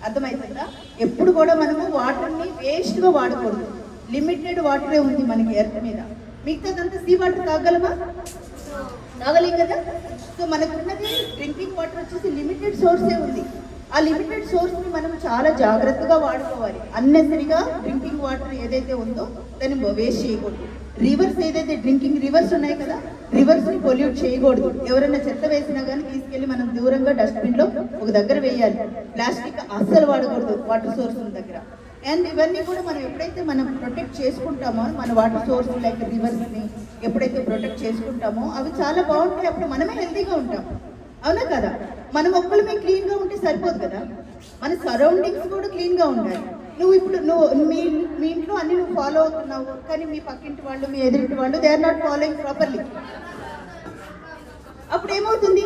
అర్థమవుతుందా? ఎప్పుడు కూడా మనము వాటర్ని వేస్ట్గా వాడకూడదు. లిమిటెడ్ వాటరే ఉంది మనకి ఎర్త్ మీద. మిగతాదంతా సీ వాటర్ తాగలమా? తాగలేం కదా. సో మనకున్నది డ్రింకింగ్ వాటర్ వచ్చేసి లిమిటెడ్ సోర్సే ఉంది. ఆ లిమిటెడ్ సోర్స్ని మనం చాలా జాగ్రత్తగా వాడుకోవాలి. అన్నెసరిగా డ్రింకింగ్ వాటర్ ఏదైతే ఉందో దాన్ని వేస్ట్ చేయకూడదు. రివర్స్ ఏదైతే డ్రింకింగ్ రివర్స్ ఉన్నాయి కదా, రివర్స్ని పొల్యూట్ చేయకూడదు. ఎవరైనా చెత్త వేసినా కానీ తీసుకెళ్ళి మనం దూరంగా డస్ట్బిన్లో ఒక దగ్గర వేయాలి. ప్లాస్టిక్ అస్సలు వాడకూడదు వాటర్ సోర్స్ దగ్గర. అండ్ ఇవన్నీ కూడా మనం ఎప్పుడైతే మనం ప్రొటెక్ట్ చేసుకుంటామో, మన వాటర్ సోర్స్ లైక్ రివర్స్ని ఎప్పుడైతే ప్రొటెక్ట్ చేసుకుంటామో అవి చాలా బాగుంటాయి. అప్పుడు మనమే హెల్తీగా ఉంటాం. అవునా కదా? మనం ఒక్కళ్ళమే క్లీన్గా ఉంటే సరిపోదు కదా, మన సరౌండింగ్స్ కూడా క్లీన్గా ఉండాలి. నువ్వు మీ ఇంట్లో అన్ని నువ్వు ఫాలో అవుతున్నావు, కానీ మీ పక్కింటి వాళ్ళు, మీ ఎదురింటి వాళ్ళు they are not following properly. అప్పుడు ఏమవుతుంది?